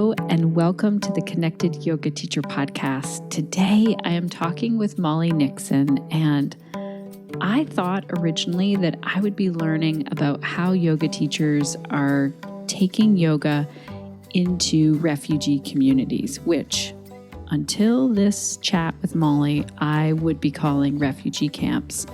Hello, and welcome to the Connected Yoga Teacher Podcast. Today, I am talking with Molly Nixon, and I thought originally that I would be learning about how yoga teachers are taking yoga into refugee communities, which, until this chat with Molly, I would be calling refugee camps.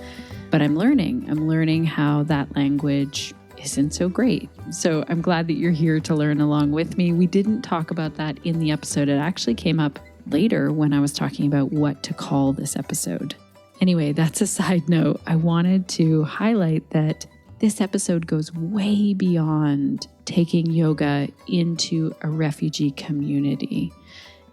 But I'm learning how that language isn't so great. So I'm glad that you're here to learn along with me. We didn't talk about that in the episode. It actually came up later when I was talking about what to call this episode. Anyway, that's a side note. I wanted to highlight that this episode goes way beyond taking yoga into a refugee community.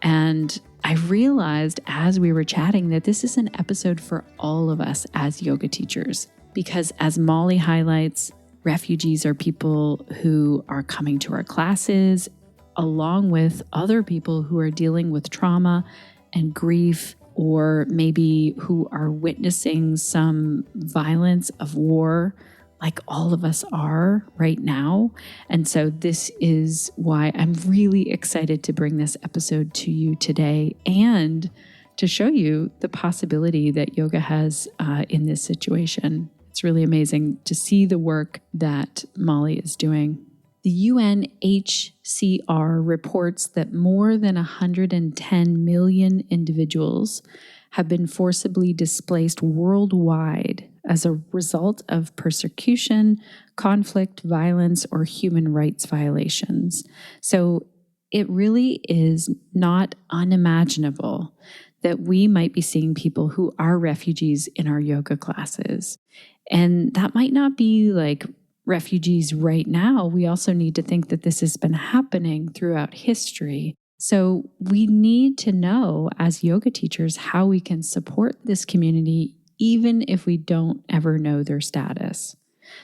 And I realized as we were chatting that this is an episode for all of us as yoga teachers, because as Molly highlights, refugees are people who are coming to our classes, along with other people who are dealing with trauma and grief, or maybe who are witnessing some violence of war, like all of us are right now. And so this is why I'm really excited to bring this episode to you today and to show you the possibility that yoga has in this situation. It's really amazing to see the work that Molly is doing. The UNHCR reports that more than 110 million individuals have been forcibly displaced worldwide as a result of persecution, conflict, violence, or human rights violations. So it really is not unimaginable that we might be seeing people who are refugees in our yoga classes. And that might not be like refugees right now. We also need to think that this has been happening throughout history. So we need to know as yoga teachers how we can support this community, even if we don't ever know their status.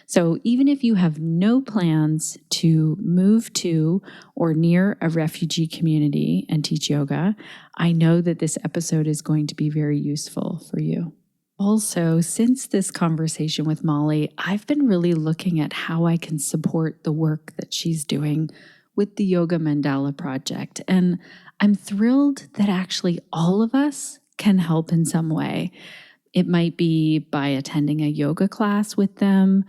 So even if you have no plans to move to or near a refugee community and teach yoga, I know that this episode is going to be very useful for you. Also, since this conversation with Molly, I've been really looking at how I can support the work that she's doing with the Yoga Mandala Project. And I'm thrilled that actually all of us can help in some way. It might be by attending a yoga class with them,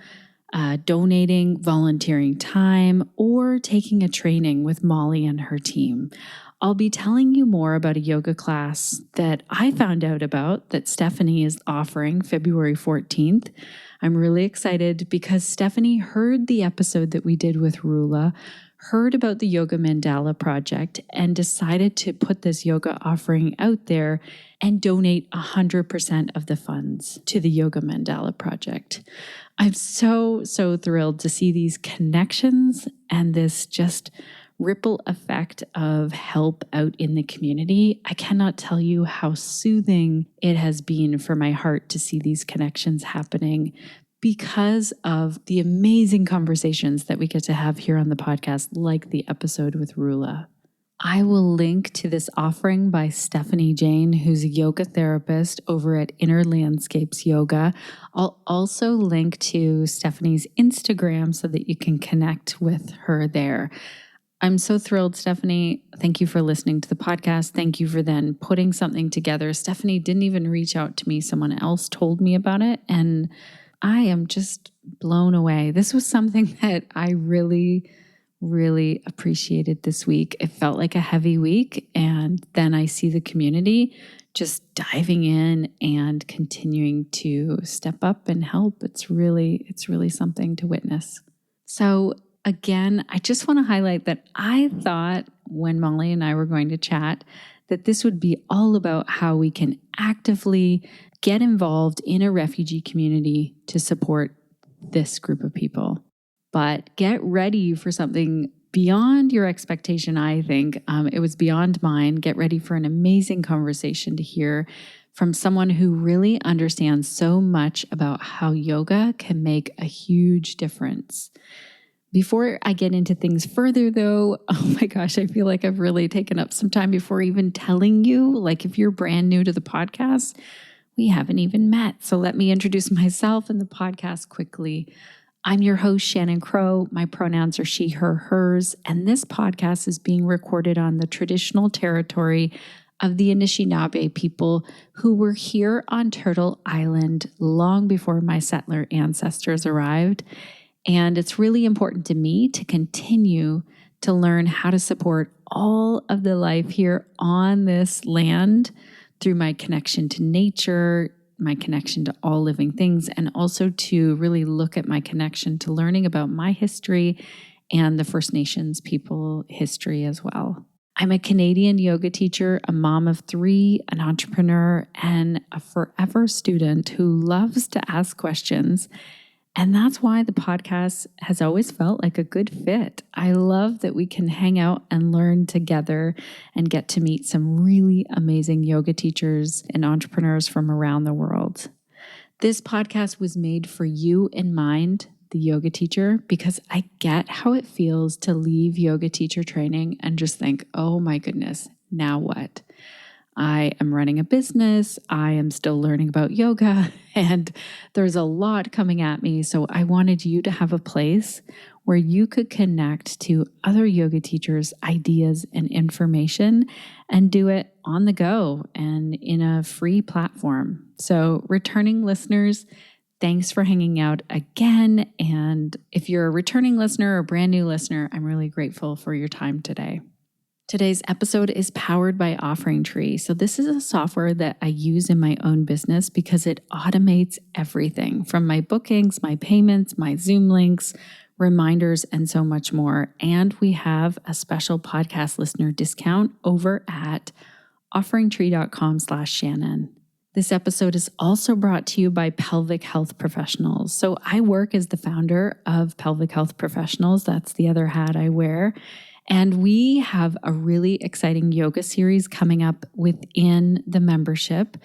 donating, volunteering time, or taking a training with Molly and her team. I'll be telling you more about a yoga class that I found out about that Stephanie is offering February 14th. I'm really excited because Stephanie heard the episode that we did with Rula, heard about the Yoga Mandala Project, and decided to put this yoga offering out there and donate 100% of the funds to the Yoga Mandala Project. I'm so thrilled to see these connections and this just ripple effect of help out in the community. I cannot tell you how soothing it has been for my heart to see these connections happening because of the amazing conversations that we get to have here on the podcast, like the episode with Rula. I will link to this offering by Stephanie Jane, who's a yoga therapist over at Inner Landscapes Yoga. I'll also link to Stephanie's Instagram so that you can connect with her there. I'm so thrilled, Stephanie. Thank you for listening to the podcast. Thank you for then putting something together. Stephanie didn't even reach out to me. Someone else told me about it, and I am just blown away. This was something that I really appreciated this week. It felt like a heavy week, and then I see the community just diving in and continuing to step up and help. It's really something to witness. So again, I just want to highlight that I thought when Molly and I were going to chat that this would be all about how we can actively get involved in a refugee community to support this group of people. But get ready for something beyond your expectation, I think. It was beyond mine. Get ready for an amazing conversation to hear from someone who really understands so much about how yoga can make a huge difference. Before I get into things further though, oh my gosh, I feel like I've really taken up some time before even telling you, like if you're brand new to the podcast, we haven't even met. So let me introduce myself and the podcast quickly. I'm your host, Shannon Crow. My pronouns are she, her, hers, and this podcast is being recorded on the traditional territory of the Anishinaabe people who were here on Turtle Island long before my settler ancestors arrived. And it's really important to me to continue to learn how to support all of the life here on this land through my connection to nature, my connection to all living things, and also to really look at my connection to learning about my history and the First Nations people history as well. I'm a Canadian yoga teacher, a mom of 3, an entrepreneur, and a forever student who loves to ask questions. And that's why the podcast has always felt like a good fit. I love that we can hang out and learn together and get to meet some really amazing yoga teachers and entrepreneurs from around the world. This podcast was made for you in mind, the yoga teacher, because I get how it feels to leave yoga teacher training and just think, oh my goodness, now what? I am running a business, I am still learning about yoga, and there's a lot coming at me. So I wanted you to have a place where you could connect to other yoga teachers' ideas and information and do it on the go and in a free platform. So returning listeners, thanks for hanging out again. And if you're a returning listener or a brand new listener, I'm really grateful for your time today. Today's episode is powered by OfferingTree. So this is a software that I use in my own business because it automates everything from my bookings, my payments, my Zoom links, reminders, and so much more. And we have a special podcast listener discount over at offeringtree.com/Shannon. This episode is also brought to you by Pelvic Health Professionals. So I work as the founder of Pelvic Health Professionals. That's the other hat I wear. And we have a really exciting yoga series coming up within the membership.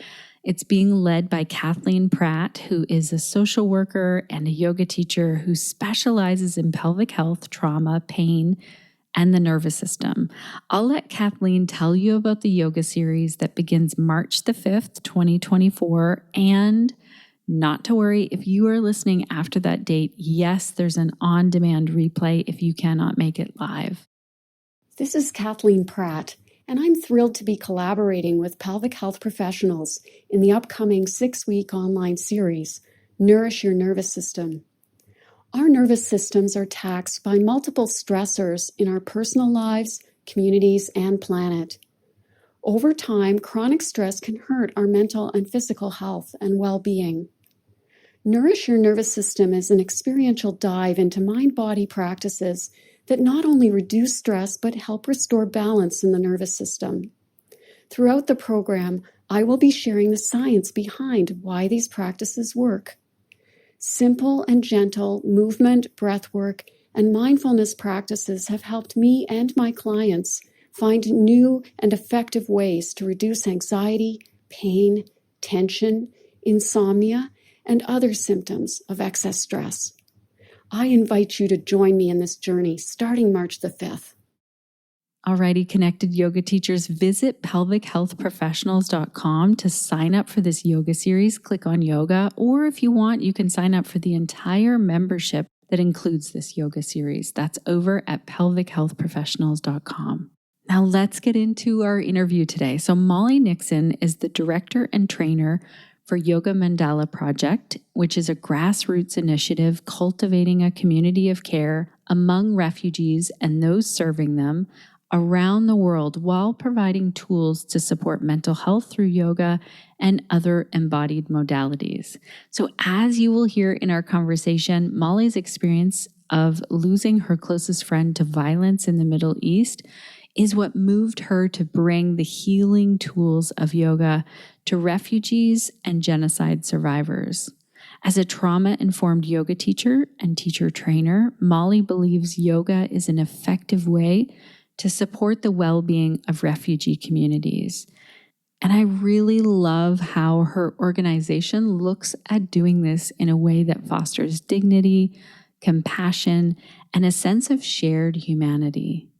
It's being led by Kathleen Pratt, who is a social worker and a yoga teacher who specializes in pelvic health, trauma, pain, and the nervous system. I'll let Kathleen tell you about the yoga series that begins March the 5th, 2024. And not to worry, if you are listening after that date, yes, there's an on-demand replay if you cannot make it live. This is Kathleen Pratt, and I'm thrilled to be collaborating with Pelvic Health Professionals in the upcoming 6-week online series, Nourish Your Nervous System. Our nervous systems are taxed by multiple stressors in our personal lives, communities, and planet. Over time, chronic stress can hurt our mental and physical health and well-being. Nourish Your Nervous System is an experiential dive into mind-body practices that not only reduce stress, but help restore balance in the nervous system. Throughout the program, I will be sharing the science behind why these practices work. Simple and gentle movement, breath work, and mindfulness practices have helped me and my clients find new and effective ways to reduce anxiety, pain, tension, insomnia, and other symptoms of excess stress. I invite you to join me in this journey starting March the 5th. Alrighty, connected yoga teachers, visit pelvichealthprofessionals.com to sign up for this yoga series. Click on yoga, or if you want, you can sign up for the entire membership that includes this yoga series. That's over at pelvichealthprofessionals.com. Now let's get into our interview today. So Molly Nixon is the director and trainer for Yoga Mandala Project, which is a grassroots initiative cultivating a community of care among refugees and those serving them around the world while providing tools to support mental health through yoga and other embodied modalities. So as you will hear in our conversation, Molly's experience of losing her closest friend to violence in the Middle East is what moved her to bring the healing tools of yoga to refugees and genocide survivors. As a trauma-informed yoga teacher and teacher trainer, Molly believes yoga is an effective way to support the well-being of refugee communities. And I really love how her organization looks at doing this in a way that fosters dignity, compassion, and a sense of shared humanity.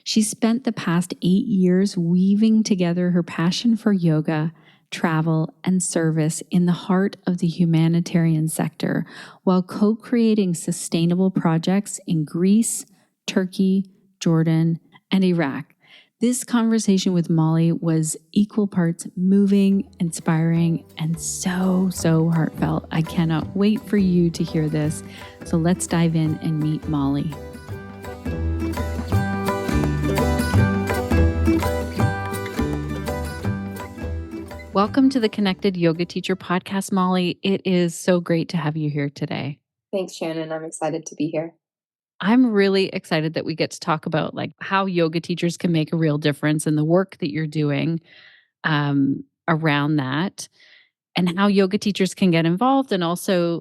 She spent the past 8 years weaving together her passion for yoga, travel, and service in the heart of the humanitarian sector while co-creating sustainable projects in Greece, Turkey, Jordan, and Iraq. This conversation with Molly was equal parts moving, inspiring, and so heartfelt. I cannot wait for you to hear this. So let's dive in and meet Molly. Welcome to the Connected Yoga Teacher Podcast, Molly. It is so great to have you here today. Thanks, Shannon. I'm excited to be here. I'm really excited that we get to talk about how yoga teachers can make a real difference in the work that you're doing around that, and how yoga teachers can get involved, and also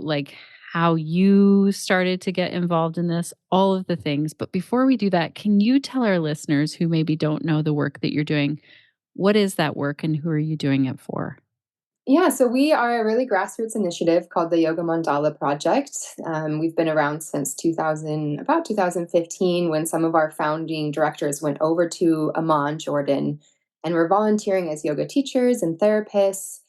how you started to get involved in this, all of the things. But before we do that, can you tell our listeners who maybe don't know the work that you're doing, what is that work and who are you doing it for? Yeah, so we are a really grassroots initiative called the Yoga Mandala Project. We've been around since about 2015, when some of our founding directors went over to Amman, Jordan, and were volunteering as yoga teachers and therapists.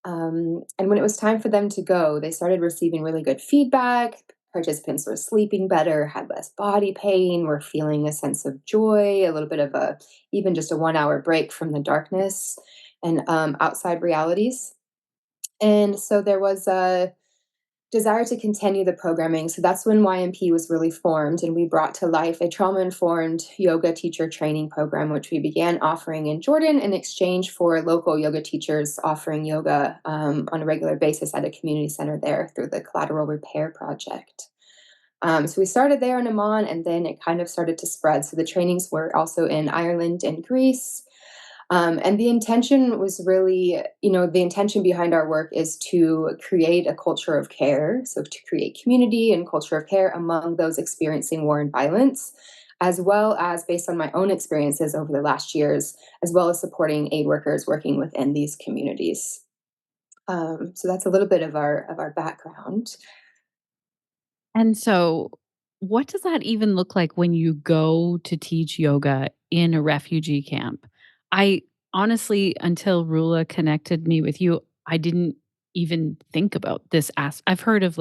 And when it was time for them to go, they started receiving really good feedback. Participants were sleeping better, had less body pain, were feeling a sense of joy, a little bit of even just a 1 hour break from the darkness and outside realities. And so there was a desire to continue the programming. So that's when YMP was really formed, and we brought to life a trauma informed yoga teacher training program, which we began offering in Jordan in exchange for local yoga teachers offering yoga on a regular basis at a community center there through the Collateral Repair Project. So we started there in Amman, and then it kind of started to spread. So the trainings were also in Ireland and Greece. And the intention was really, the intention behind our work is to create a culture of care. So to create community and culture of care among those experiencing war and violence, as well as based on my own experiences over the last years, as well as supporting aid workers working within these communities. So that's a little bit of our background. And so, what does that even look like when you go to teach yoga in a refugee camp? I honestly, until Rula connected me with you, I didn't even think about this. I've heard of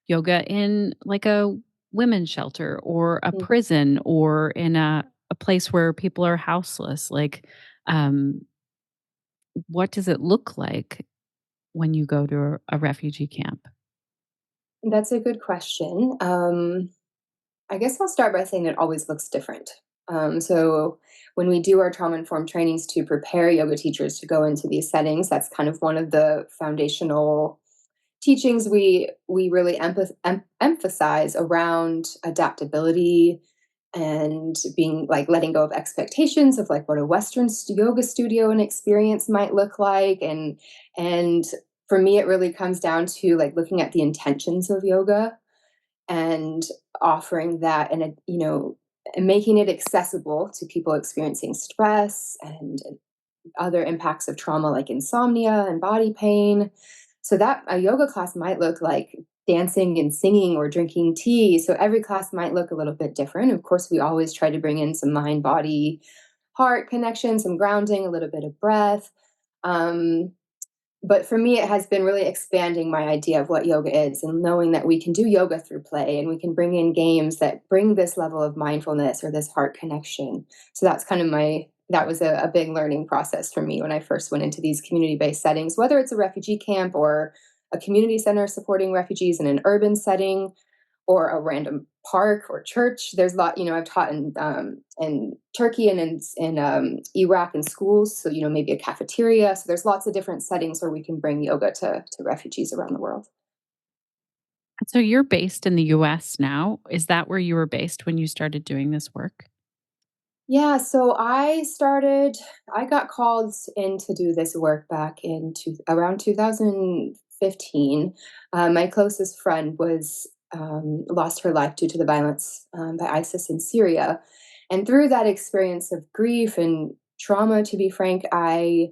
yoga in a women's shelter or a Mm. prison or in a place where people are houseless. Um, what does it look like when you go to a refugee camp? That's a good question. I guess I'll start by saying it always looks different. So when we do our trauma informed trainings to prepare yoga teachers to go into these settings, that's kind of one of the foundational teachings we really emphasize around adaptability and being letting go of expectations of what a Western yoga studio and experience might look like, and for me it really comes down to looking at the intentions of yoga and offering that, and making it accessible to people experiencing stress and other impacts of trauma like insomnia and body pain. So that a yoga class might look like dancing and singing or drinking tea. So every class might look a little bit different. Of course, we always try to bring in some mind body heart connection, some grounding, a little bit of breath. um, but for me, it has been really expanding my idea of what yoga is, and knowing that we can do yoga through play, and we can bring in games that bring this level of mindfulness or this heart connection. So that's kind of that was a big learning process for me when I first went into these community-based settings, whether it's a refugee camp or a community center supporting refugees in an urban setting, or a random park or church. There's a lot, I've taught in Turkey and in Iraq in schools. So, maybe a cafeteria. So there's lots of different settings where we can bring yoga to refugees around the world. So you're based in the US now. Is that where you were based when you started doing this work? Yeah, so I got called in to do this work back in around 2015. My closest friend was lost her life due to the violence by ISIS in Syria. And through that experience of grief and trauma, to be frank, I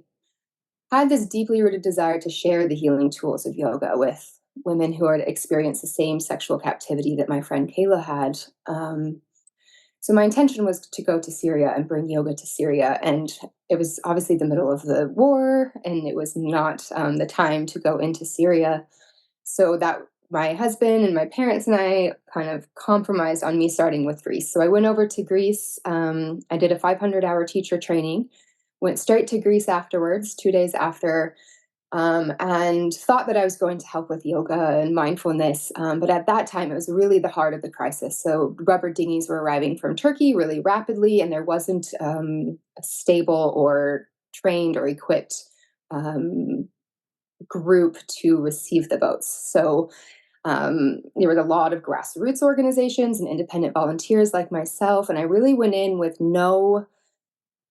had this deeply rooted desire to share the healing tools of yoga with women who had experienced the same sexual captivity that my friend Kayla had. So my intention was to go to Syria and bring yoga to Syria. And it was obviously the middle of the war, and it was not the time to go into Syria. So that my husband and my parents and I kind of compromised on me starting with Greece. So I went over to Greece. I did a 500-hour teacher training, went straight to Greece afterwards, 2 days after, and thought that I was going to help with yoga and mindfulness. But at that time, it was really the heart of the crisis. So rubber dinghies were arriving from Turkey really rapidly, and there wasn't a stable or trained or equipped um, group to receive the boats. So there was a lot of grassroots organizations and independent volunteers like myself, and I really went in with no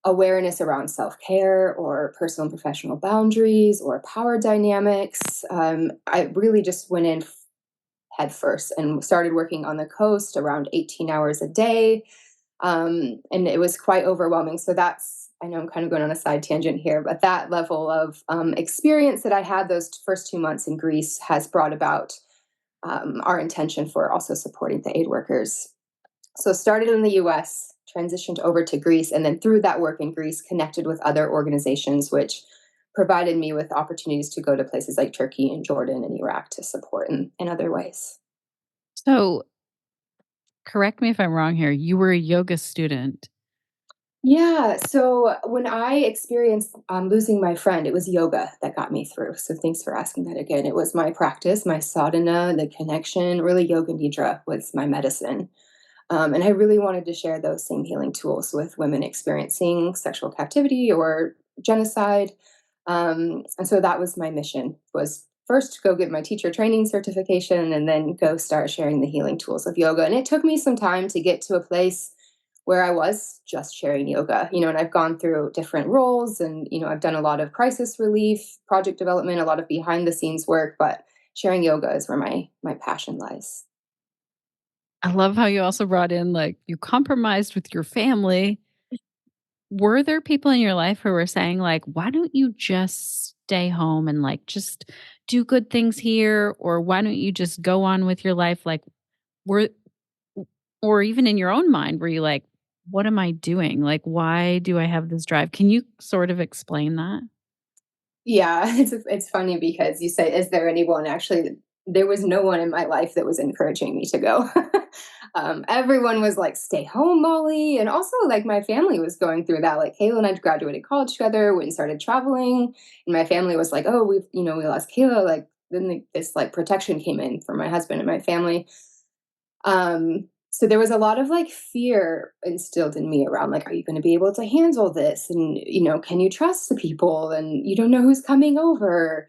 awareness around self care or personal and professional boundaries or power dynamics. I really just went in head first and started working on the coast around 18 hours a day. And it was quite overwhelming. So I know I'm kind of going on a side tangent here, but that level of experience that I had those first 2 months in Greece has brought about our intention for also supporting the aid workers. So started in the US, transitioned over to Greece, and then through that work in Greece, connected with other organizations, which provided me with opportunities to go to places like Turkey and Jordan and Iraq to support in other ways. So, correct me if I'm wrong here. You were a yoga student. Yeah, so when I experienced losing my friend, it was yoga that got me through. So thanks for asking that again. It was my practice, my sadhana, the connection, really yoga nidra was my medicine. And I really wanted to share those same healing tools with women experiencing sexual captivity or genocide. And so that was my mission, was first go get my teacher training certification and then go start sharing the healing tools of yoga. And it took me some time to get to a place where I was just sharing yoga, and I've gone through different roles and, I've done a lot of crisis relief, project development, a lot of behind the scenes work, but sharing yoga is where my passion lies. I love how you also brought in like you compromised with your family. Were there people in your life who were saying like, "Why don't you just stay home and like just do good things here or why don't you just go on with your life?" Like were or even in your own mind were you like, "What am I doing? Like why do I have this drive?" Can you sort of explain that? Yeah, it's funny because you say, "Is there anyone?" Actually, there was no one in my life that was encouraging me to go. Everyone was like, "Stay home, Molly," and also like my family was going through that. Like Kayla and I graduated college together, went and started traveling, and my family was like, "Oh, we lost Kayla." Like then this like protection came in for my husband and my family. So there was a lot of like fear instilled in me around like, are you going to be able to handle this? And, can you trust the people? And you don't know who's coming over.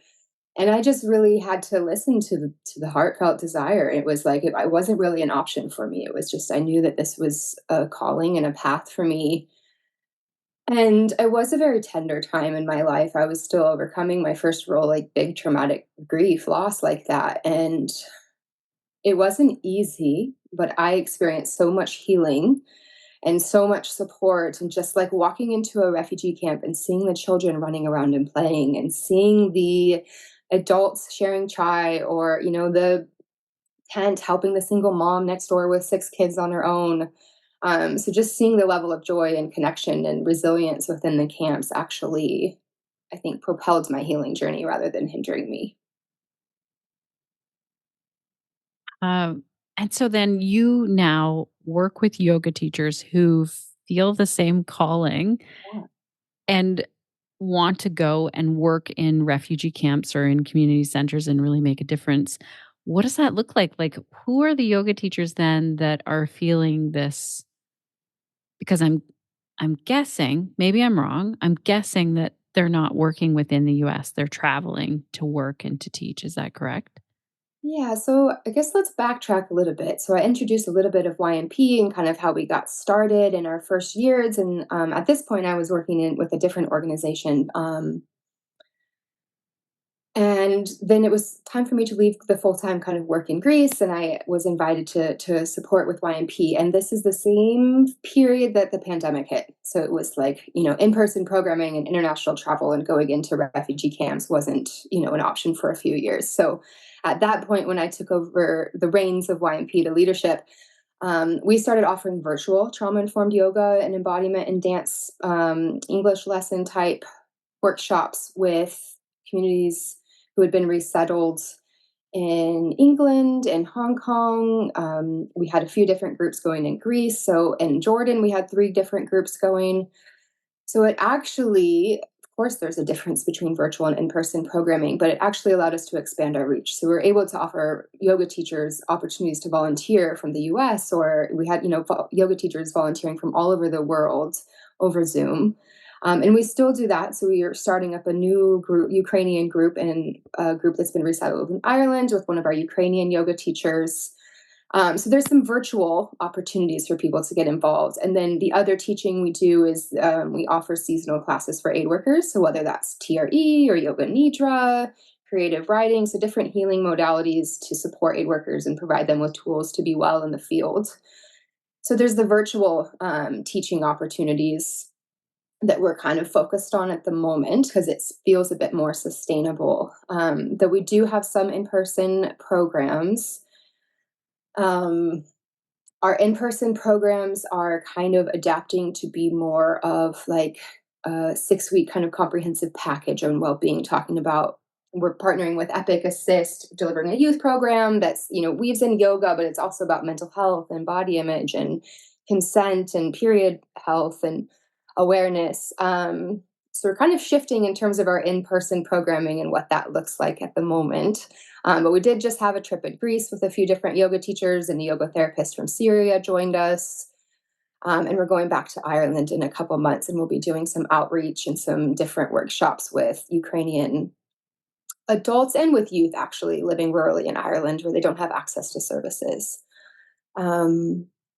And I just really had to listen to the heartfelt desire. It was like, it wasn't really an option for me. It was just, I knew that this was a calling and a path for me. And it was a very tender time in my life. I was still overcoming my first real, like big traumatic grief, loss like that. And it wasn't easy, but I experienced so much healing and so much support. And just like walking into a refugee camp and seeing the children running around and playing and seeing the adults sharing chai or, the tent helping the single mom next door with 6 kids on her own. So just seeing the level of joy and connection and resilience within the camps actually, I think, propelled my healing journey rather than hindering me. Um, and so then you now work with yoga teachers who feel the same calling Yeah. and want to go and work in refugee camps or in community centers and really make a difference. What does that look like? Like, who are the yoga teachers then that are feeling this? Because I'm guessing, maybe I'm wrong. I'm guessing that they're not working within the US. They're traveling to work and to teach. Is that correct? Yeah, so I guess let's backtrack a little bit. So I introduced a little bit of YMP and kind of how we got started in our first years. And at this point, I was working with a different organization. And then it was time for me to leave the full time kind of work in Greece, and I was invited to support with YMP. And this is the same period that the pandemic hit. So it was like, in person programming and international travel and going into refugee camps wasn't, an option for a few years. So at that point, when I took over the reins of YMP, the leadership, We started offering virtual trauma-informed yoga and embodiment and dance English lesson type workshops with communities who had been resettled in England and Hong Kong. We had a few different groups going in Greece. So in Jordan, we had 3 different groups going. So it actually, of course, there's a difference between virtual and in-person programming, but it actually allowed us to expand our reach. So we're able to offer yoga teachers opportunities to volunteer from the US, or we had, yoga teachers volunteering from all over the world over Zoom. And we still do that. So we are starting up a new group, Ukrainian group, and a group that's been resettled in Ireland with one of our Ukrainian yoga teachers. So there's some virtual opportunities for people to get involved. And then the other teaching we do is we offer seasonal classes for aid workers. So whether that's TRE or yoga nidra, creative writing, so different healing modalities to support aid workers and provide them with tools to be well in the field. So there's the virtual teaching opportunities that we're kind of focused on at the moment because it feels a bit more sustainable. Though we do have some in-person programs. Our in-person programs are kind of adapting to be more of like a 6-week kind of comprehensive package on well-being, talking about we're partnering with Epic Assist, delivering a youth program that's, weaves in yoga, but it's also about mental health and body image and consent and period health and awareness. So we're kind of shifting in terms of our in-person programming and what that looks like at the moment. But we did just have a trip in Greece with a few different yoga teachers, and a yoga therapist from Syria joined us. And we're going back to Ireland in a couple months, and we'll be doing some outreach and some different workshops with Ukrainian adults and with youth actually living rurally in Ireland where they don't have access to services.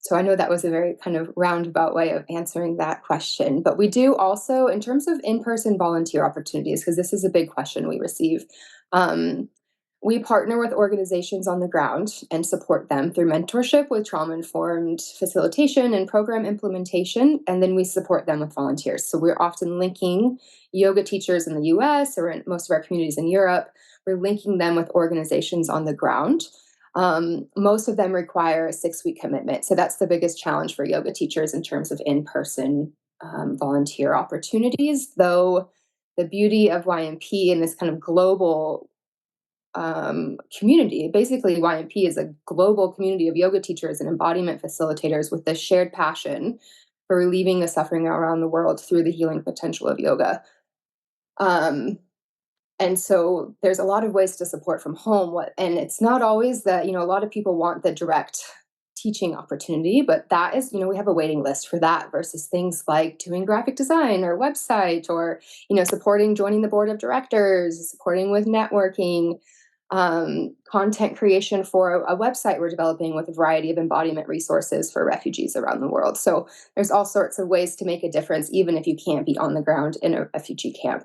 So I know that was a very kind of roundabout way of answering that question. But we do also, in terms of in-person volunteer opportunities, because this is a big question we receive, we partner with organizations on the ground and support them through mentorship with trauma-informed facilitation and program implementation, and then we support them with volunteers. So we're often linking yoga teachers in the US or in most of our communities in Europe. We're linking them with organizations on the ground. Most of them require a 6-week commitment. So that's the biggest challenge for yoga teachers in terms of in-person volunteer opportunities, though the beauty of YMP and this kind of global community. Basically, YMP is a global community of yoga teachers and embodiment facilitators with this shared passion for relieving the suffering around the world through the healing potential of yoga. And so there's a lot of ways to support from home. And it's not always that, a lot of people want the direct teaching opportunity, but that is, we have a waiting list for that versus things like doing graphic design or website or, supporting joining the board of directors, supporting with networking, content creation for a website we're developing with a variety of embodiment resources for refugees around the world. So there's all sorts of ways to make a difference, even if you can't be on the ground in a refugee camp.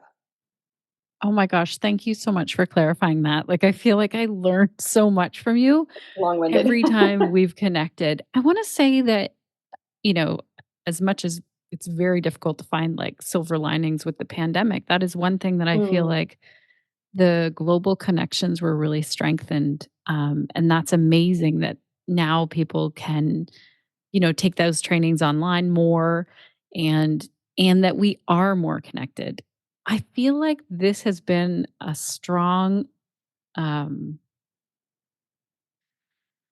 Oh my gosh, thank you so much for clarifying that. Like, I feel like I learned so much from you Long-winded. every time we've connected. I want to say that, you know, as much as it's very difficult to find like silver linings with the pandemic, that is one thing that I feel Mm. like the global connections were really strengthened. And that's amazing that now people can, take those trainings online more and that we are more connected. I feel like this has been a strong um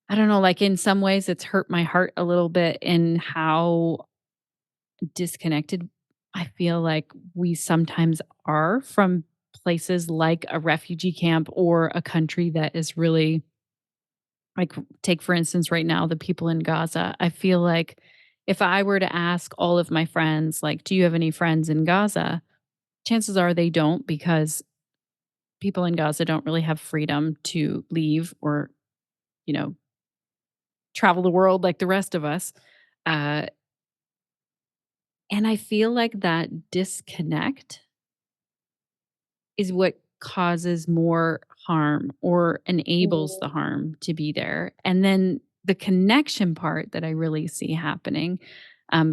I don't know, like in some ways it's hurt my heart a little bit in how disconnected I feel like we sometimes are from places like a refugee camp or a country that is really like, take for instance right now the people in Gaza. I feel like if I were to ask all of my friends, like, do you have any friends in Gaza? Chances are they don't because people in Gaza don't really have freedom to leave or, you know, travel the world like the rest of us. Uh, and I feel like that disconnect is what causes more harm or enables the Mm. harm to be there. And then the connection part that I really see happening.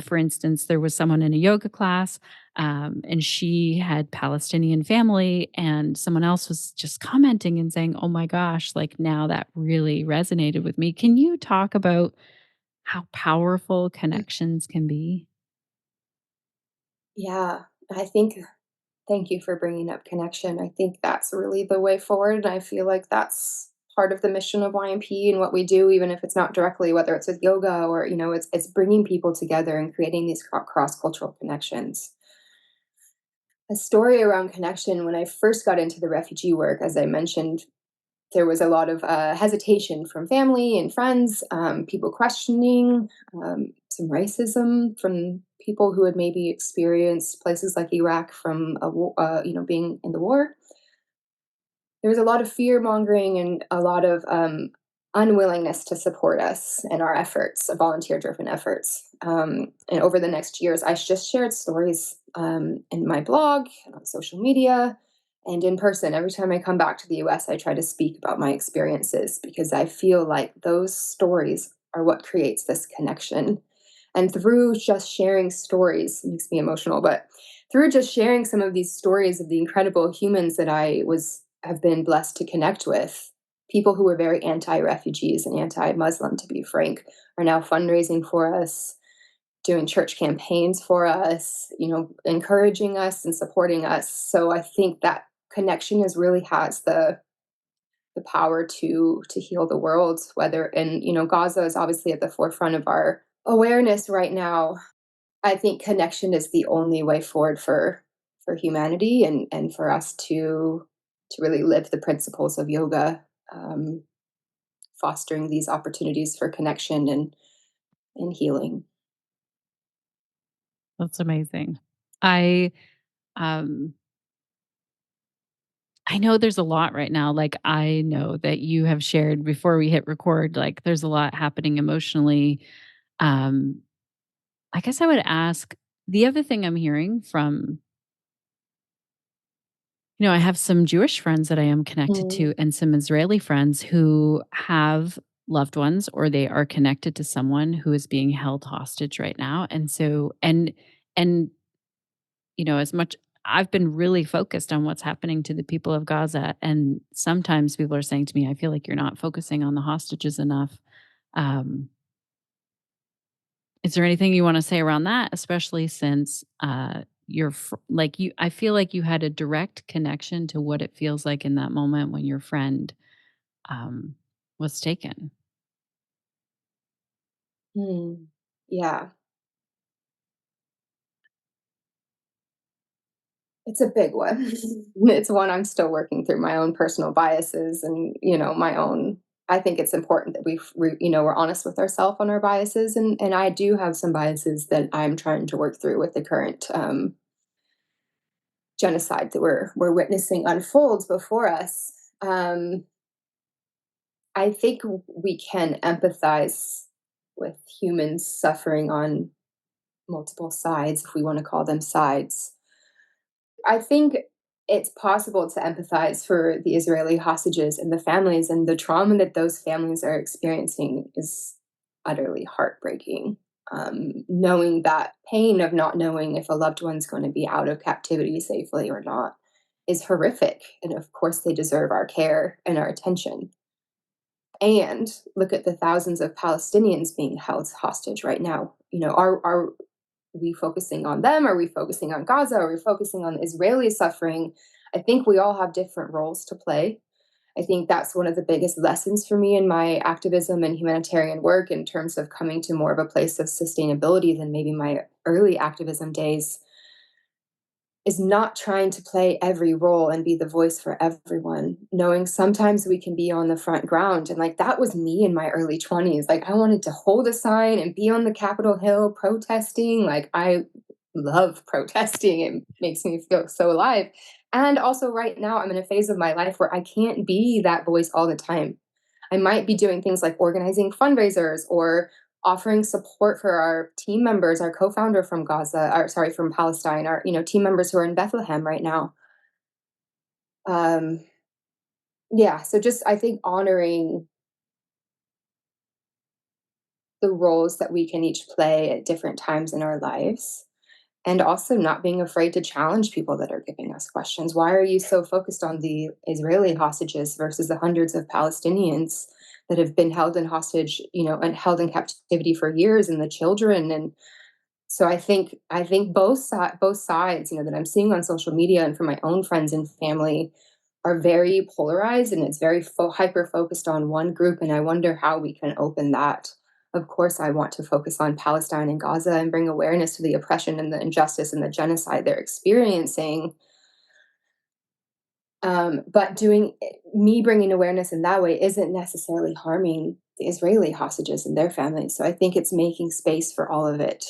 For instance, there was someone in a yoga class and she had Palestinian family, and someone else was just commenting and saying, oh my gosh, like now that really resonated with me. Can you talk about how powerful connections can be? Yeah, I think thank you for bringing up connection. I think that's really the way forward, and I feel like that's part of the mission of YMP and what we do, even if it's not directly, whether it's with yoga or, it's bringing people together and creating these cross-cultural connections. A story around connection: when I first got into the refugee work, as I mentioned, there was a lot of hesitation from family and friends, people questioning, some racism from people who had maybe experienced places like Iraq from being in the war. There was a lot of fear mongering and a lot of unwillingness to support us and our efforts, volunteer driven efforts. And over the next years, I just shared stories in my blog, on social media, and in person. Every time I come back to the US, I try to speak about my experiences because I feel like those stories are what creates this connection. And through just sharing stories, it makes me emotional, but through just sharing some of these stories of the incredible humans that I was have been blessed to connect with, people who were very anti-refugees and anti-Muslim, to be frank, are now fundraising for us, doing church campaigns for us, encouraging us and supporting us. So I think that connection really has the power to heal the world. Whether and Gaza is obviously at the forefront of our awareness right now. I think connection is the only way forward for humanity, and for us to really live the principles of yoga, um, fostering these opportunities for connection and healing. That's amazing. I um I know there's a lot right now. Like I know that you have shared before we hit record, like there's a lot happening emotionally. Um I guess I would ask the other thing I'm hearing from, I have some Jewish friends that I am connected Mm, to and some Israeli friends who have loved ones or they are connected to someone who is being held hostage right now. And as much I've been really focused on what's happening to the people of Gaza. And sometimes people are saying to me, I feel like you're not focusing on the hostages enough. Um, is there anything you want to say around that, especially since like you, I feel like you had a direct connection to what it feels like in that moment when your friend um, was taken. mm, yeah, it's a big one. It's one I'm still working through, my own personal biases and my own. I think it's important that we're honest with ourselves on our biases, and I do have some biases that I'm trying to work through with the current genocide that we're witnessing unfolds before us. Um, I think we can empathize with humans suffering on multiple sides, if we want to call them sides. I think it's possible to empathize for the Israeli hostages and the families, and the trauma that those families are experiencing is utterly heartbreaking. Knowing that pain of not knowing if a loved one's going to be out of captivity safely or not is horrific. And of course, they deserve our care and our attention. And look at the thousands of Palestinians being held hostage right now. Are we focusing on them? Are we focusing on Gaza? Are we focusing on Israeli suffering? I think we all have different roles to play. I think that's one of the biggest lessons for me in my activism and humanitarian work, in terms of coming to more of a place of sustainability than maybe my early activism days, is not trying to play every role and be the voice for everyone, knowing sometimes we can be on the front ground. And like that was me in my early 20s. Like I wanted to hold a sign and be on the Capitol Hill protesting. Like I love protesting. It makes me feel so alive. And also right now I'm in a phase of my life where I can't be that voice all the time. I might be doing things like organizing fundraisers or offering support for our team members, our co-founder from Gaza, or sorry, from Palestine, our team members who are in Bethlehem right now. Um, yeah, so just I think honoring the roles that we can each play at different times in our lives, And also not being afraid to challenge people that are giving us questions. Why are you so focused on the Israeli hostages versus the hundreds of Palestinians that have been held in hostage, and held in captivity for years, and the children? And so I think both sides, that I'm seeing on social media and from my own friends and family, are very polarized, and it's very hyper focused on one group. And I wonder how we can open that. Of course, I want to focus on Palestine and Gaza and bring awareness to the oppression and the injustice and the genocide they're experiencing. But bringing awareness in that way isn't necessarily harming the Israeli hostages and their families. So I think it's making space for all of it.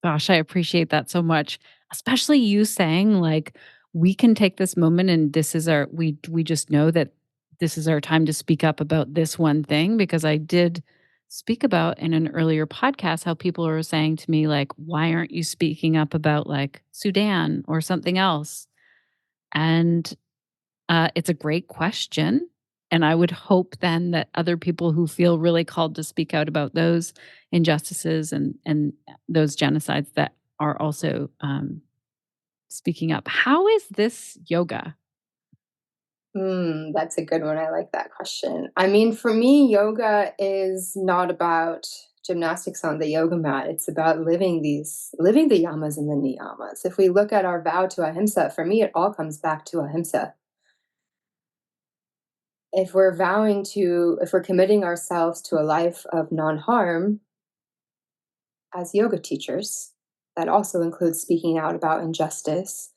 Gosh, I appreciate that so much, especially you saying like we can take this moment and this is our we just know that this is our time to speak up about this one thing because I did speak about in an earlier podcast how people are saying to me like why aren't you speaking up about like Sudan or something else? And it's a great question. And I would hope then that other people who feel really called to speak out about those injustices and those genocides that are also speaking up. How is this yoga? That's a good one. I like that question. I mean, for me, yoga is not about gymnastics on the yoga mat. It's about living the yamas and the niyamas. If we look at our vow to ahimsa, for me, it all comes back to ahimsa. If we're committing ourselves to a life of non-harm as yoga teachers, that also includes speaking out about injustice,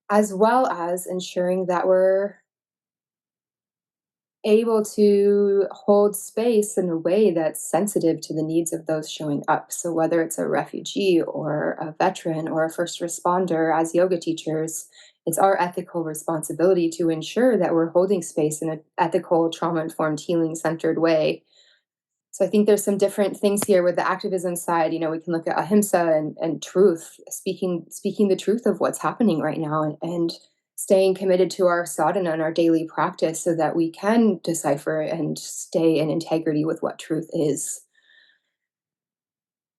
as well as ensuring that we're able to hold space in a way that's sensitive to the needs of those showing up. So, whether it's a refugee or a veteran or a first responder, as yoga teachers, it's our ethical responsibility to ensure that we're holding space in an ethical, trauma informed, healing centered way. So I think there's some different things here with the activism side. We can look at ahimsa and truth, speaking the truth of what's happening right now, and staying committed to our sadhana and our daily practice so that we can decipher and stay in integrity with what truth is.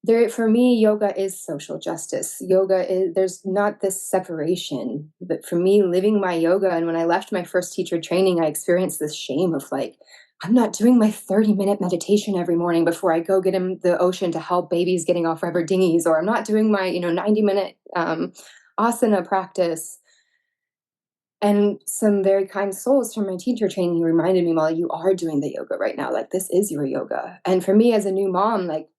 There, for me, yoga is social justice. Yoga is, there's not this separation, but for me, living my yoga, and when I left my first teacher training, I experienced this shame of like, I'm not doing my 30-minute meditation every morning before I go get in the ocean to help babies getting off rubber dinghies, or I'm not doing my 90-minute asana practice. And some very kind souls from my teacher training reminded me, Molly, you are doing the yoga right now. Like, this is your yoga. And for me as a new mom, like,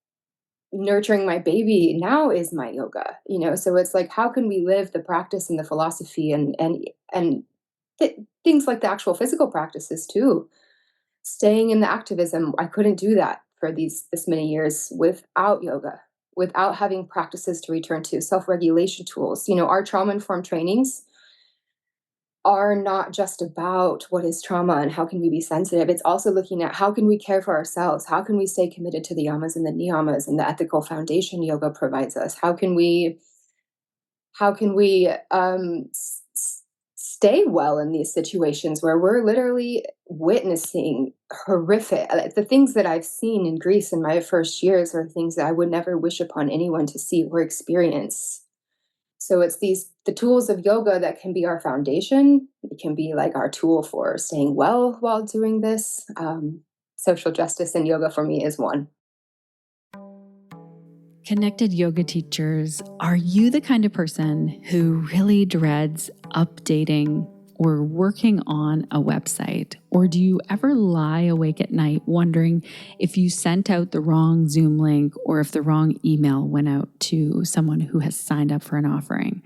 nurturing my baby now is my yoga. So it's like, how can we live the practice and the philosophy and things like the actual physical practices too. Staying in the activism, I couldn't do that for this many years without yoga, without having practices to return to, self-regulation tools. Our trauma informed trainings are not just about what is trauma and how can we be sensitive. It's also looking at how can we care for ourselves? How can we stay committed to the yamas and the niyamas and the ethical foundation yoga provides us? How can we stay well in these situations where we're literally witnessing horrific, the things that I've seen in Greece in my first years are things that I would never wish upon anyone to see or experience. So it's the tools of yoga that can be our foundation. It can be like our tool for staying well while doing this. Social justice and yoga for me is one. Connected yoga teachers, are you the kind of person who really dreads updating or working on a website? Or do you ever lie awake at night wondering if you sent out the wrong Zoom link or if the wrong email went out to someone who has signed up for an offering?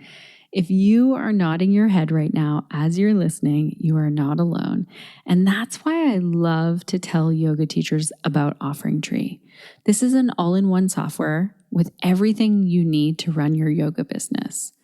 If you are nodding your head right now as you're listening, you are not alone. And that's why I love to tell yoga teachers about OfferingTree. This is an all-in-one software with everything you need to run your yoga business.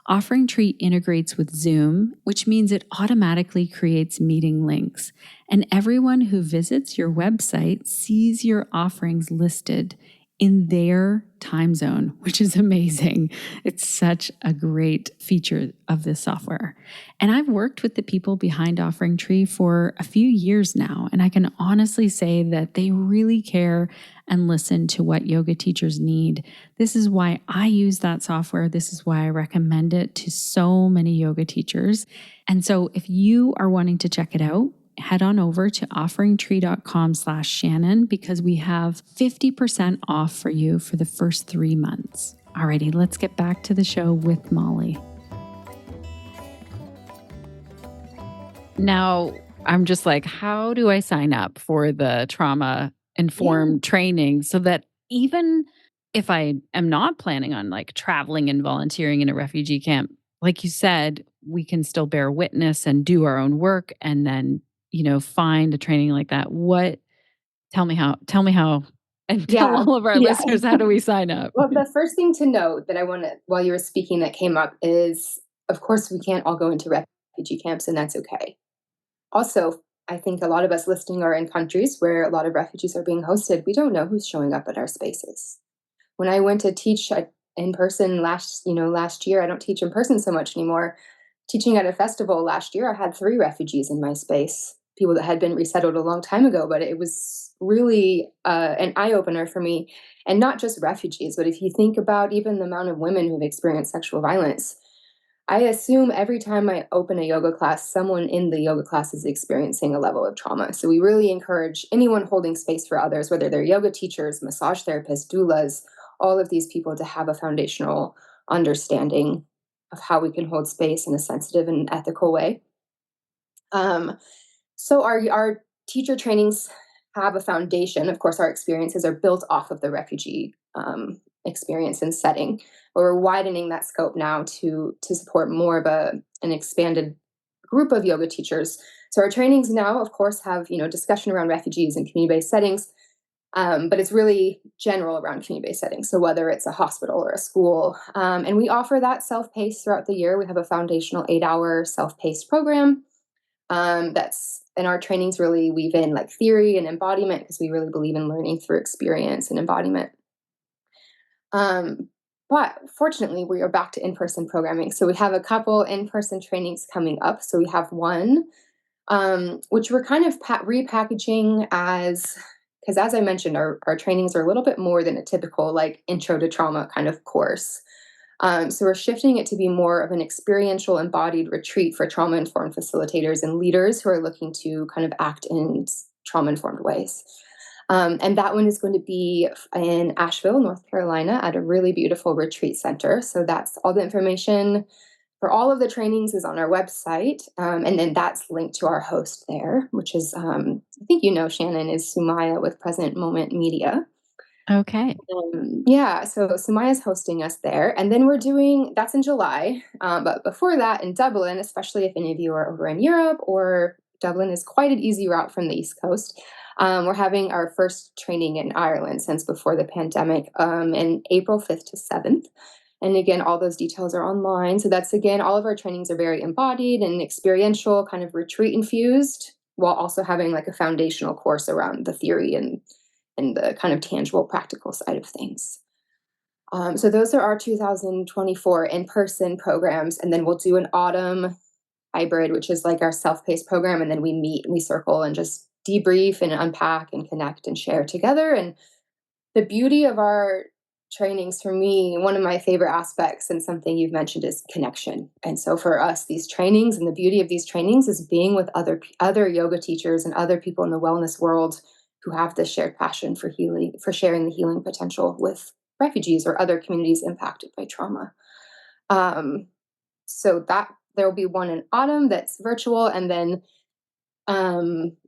OfferingTree integrates with Zoom, which means it automatically creates meeting links. And everyone who visits your website sees your offerings listed in their time zone, which is amazing. It's such a great feature of this software. And I've worked with the people behind OfferingTree for a few years now, and I can honestly say that they really care and listen to what yoga teachers need. This is why I use that software. This is why I recommend it to so many yoga teachers. And so if you are wanting to check it out, head on over to offeringtree.com/Shannon because we have 50% off for you for the first 3 months. Alrighty, let's get back to the show with Molly. Now, I'm just like, how do I sign up for the trauma-informed training so that even if I am not planning on like traveling and volunteering in a refugee camp, like you said, we can still bear witness and do our own work and then find a training like that. Tell me how, and tell all of our Yeah. listeners, how do we sign up? Well, the first thing to note that I want to, while you were speaking, that came up is, of course, we can't all go into refugee camps, and that's okay. Also, I think a lot of us listening are in countries where a lot of refugees are being hosted. We don't know who's showing up at our spaces. When I went to teach in person last year, I don't teach in person so much anymore. Teaching at a festival last year, I had 3 refugees in my space, people that had been resettled a long time ago, but it was really an eye-opener for me. And not just refugees, but if you think about even the amount of women who've experienced sexual violence, I assume every time I open a yoga class, someone in the yoga class is experiencing a level of trauma. So we really encourage anyone holding space for others, whether they're yoga teachers, massage therapists, doulas, all of these people, to have a foundational understanding of how we can hold space in a sensitive and ethical way. So our teacher trainings have a foundation. Of course, our experiences are built off of the refugee experience and setting, but we're widening that scope now to support more of an expanded group of yoga teachers. So our trainings now, of course, have discussion around refugees and community-based settings, but it's really general around community-based settings. So whether it's a hospital or a school, and we offer that self-paced throughout the year. We have a foundational 8-hour self-paced program. And our trainings really weave in like theory and embodiment because we really believe in learning through experience and embodiment. But fortunately, we are back to in-person programming. So we have a couple in-person trainings coming up. So we have one, which we're kind of repackaging because as I mentioned, our trainings are a little bit more than a typical like intro to trauma kind of course. So we're shifting it to be more of an experiential embodied retreat for trauma-informed facilitators and leaders who are looking to kind of act in trauma-informed ways. And that one is going to be in Asheville, North Carolina, at a really beautiful retreat center. So that's all the information for all of the trainings is on our website. And then that's linked to our host there, which is, I think Shannon, is Sumaya with Present Moment Media. Okay. So Sumaya's hosting us there. And then that's in July. But before that, in Dublin, especially if any of you are over in Europe, or Dublin is quite an easy route from the East Coast, we're having our first training in Ireland since before the pandemic, in April 5th to 7th. And again, all those details are online. So that's, again, all of our trainings are very embodied and experiential, kind of retreat infused, while also having like a foundational course around the theory and the kind of tangible, practical side of things. So those are our 2024 in-person programs. And then we'll do an autumn hybrid, which is like our self-paced program. And then we meet and we circle and just debrief and unpack and connect and share together. And the beauty of our trainings, for me, one of my favorite aspects, and something you've mentioned, is connection. And so for us, these trainings and the beauty of these trainings is being with other yoga teachers and other people in the wellness world who have this shared passion for healing, for sharing the healing potential with refugees or other communities impacted by trauma. So that there will be one in autumn that's virtual, and then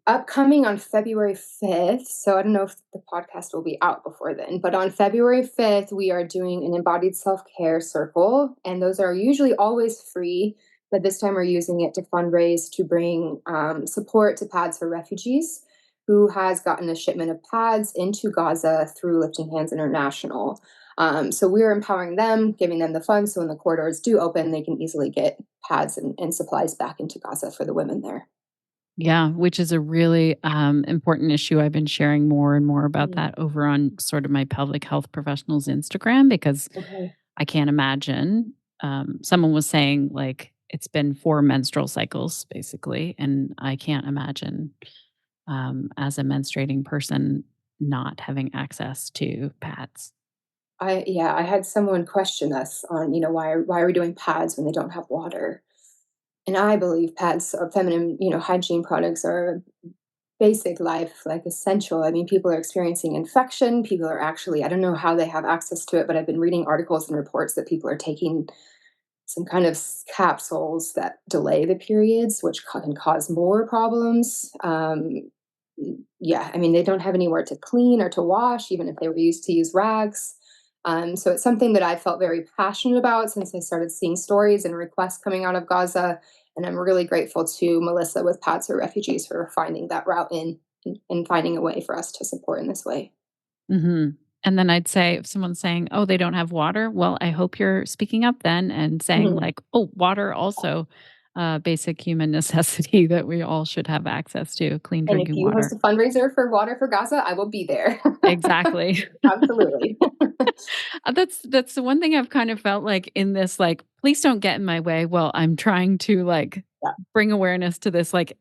upcoming on February 5th. So I don't know if the podcast will be out before then, but on February 5th, we are doing an embodied self-care circle. And those are usually always free, but this time we're using it to fundraise to bring support to Pads for Refugees, who has gotten a shipment of pads into Gaza through Lifting Hands International. So we're empowering them, giving them the funds, so when the corridors do open, they can easily get pads and supplies back into Gaza for the women there. Yeah, which is a really important issue. I've been sharing more and more about Mm, that over on sort of my pelvic health professionals Instagram because okay. I can't imagine. Someone was saying like it's been 4 menstrual cycles basically, and I can't imagine as a menstruating person not having access to pads. I had someone question us on, why are we doing pads when they don't have water? And I believe pads or feminine, hygiene products are basic life, like essential. I mean, people are experiencing infection. People are actually, I don't know how they have access to it, but I've been reading articles and reports that people are taking some kind of capsules that delay the periods, which can cause more problems. Yeah, I mean, they don't have anywhere to clean or to wash, even if they were used to use rags. So it's something that I felt very passionate about since I started seeing stories and requests coming out of Gaza. And I'm really grateful to Melissa with Paths for Refugees for finding that route in and finding a way for us to support in this way. Hmm. And then I'd say if someone's saying, "Oh, they don't have water," well, I hope you're speaking up then and saying Mhm. like, "Oh, water also basic human necessity that we all should have access to, clean And if drinking you host water." a fundraiser for Water for Gaza, I will be there. Exactly. Absolutely. That's the one thing I've kind of felt like in this, like, please don't get in my way while I'm trying to like Yeah, bring awareness to this, like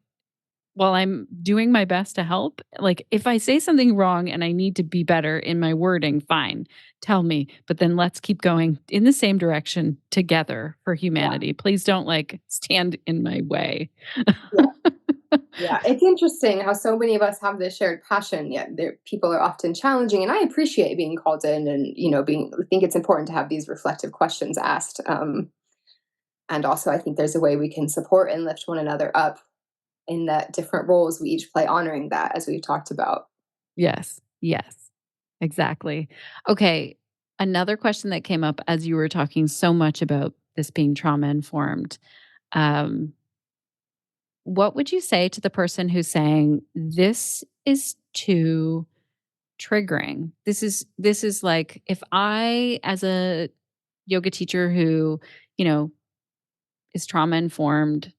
while I'm doing my best to help. Like, if I say something wrong and I need to be better in my wording, fine, tell me. But then let's keep going in the same direction together for yeah, humanity. Please don't like stand in my way. yeah. Yeah, it's interesting how so many of us have this shared passion, yet people are often challenging. And I appreciate being called in and, I think it's important to have these reflective questions asked. And also, I think there's a way we can support and lift one another up in that different roles we each play, honoring that, as we've talked about. Yes. Yes. Exactly. Okay. Another question that came up as you were talking so much about this being trauma informed. Um, what would you say to the person who's saying this is too triggering? This is like if I as a yoga teacher who, you know, is trauma informed,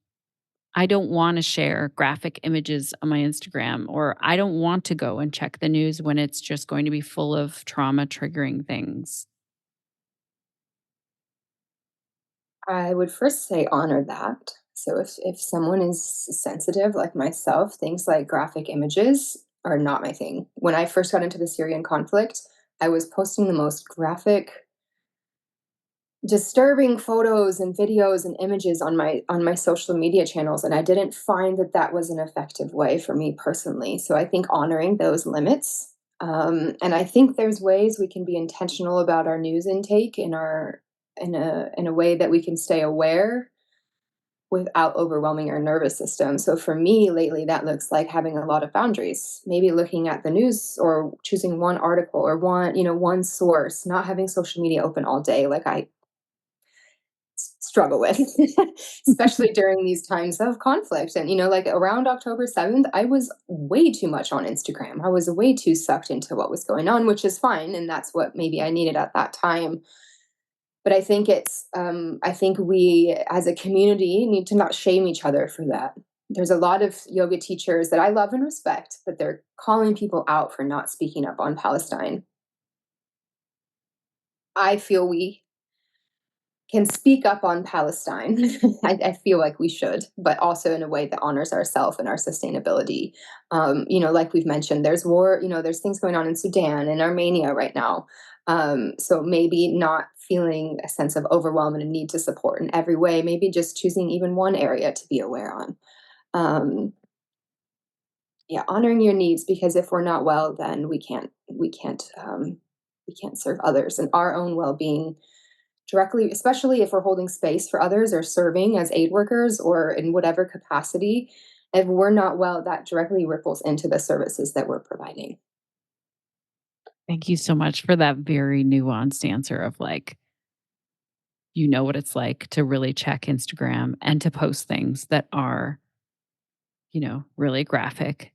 I don't want to share graphic images on my Instagram, or I don't want to go and check the news when it's just going to be full of trauma triggering things. I would first say honor that. So if someone is sensitive like myself, things like graphic images are not my thing. When I first got into the Syrian conflict, I was posting the most graphic, disturbing photos and videos and images on my social media channels, and I didn't find that that was an effective way for me personally. So I think honoring those limits, and I think there's ways we can be intentional about our news intake in a way that we can stay aware without overwhelming our nervous system. So for me lately, that looks like having a lot of boundaries. Maybe looking at the news or choosing one article or one source, not having social media open all day like I struggle with, especially during these times of conflict. And, like around October 7th, I was way too much on Instagram. I was way too sucked into what was going on, which is fine. And that's what maybe I needed at that time. But I think we as a community need to not shame each other for that. There's a lot of yoga teachers that I love and respect, but they're calling people out for not speaking up on Palestine. I feel we can speak up on Palestine. I feel like we should, but also in a way that honors ourselves and our sustainability. Like we've mentioned, there's war, there's things going on in Sudan and Armenia right now. So maybe not feeling a sense of overwhelm and a need to support in every way, maybe just choosing even one area to be aware on. Um, yeah, honoring your needs, because if we're not well, then we can't serve others, and our own well-being directly, especially if we're holding space for others or serving as aid workers or in whatever capacity. If we're not well, that directly ripples into the services that we're providing. Thank you so much for that very nuanced answer of like, you know what it's like to really check Instagram and to post things that are, really graphic.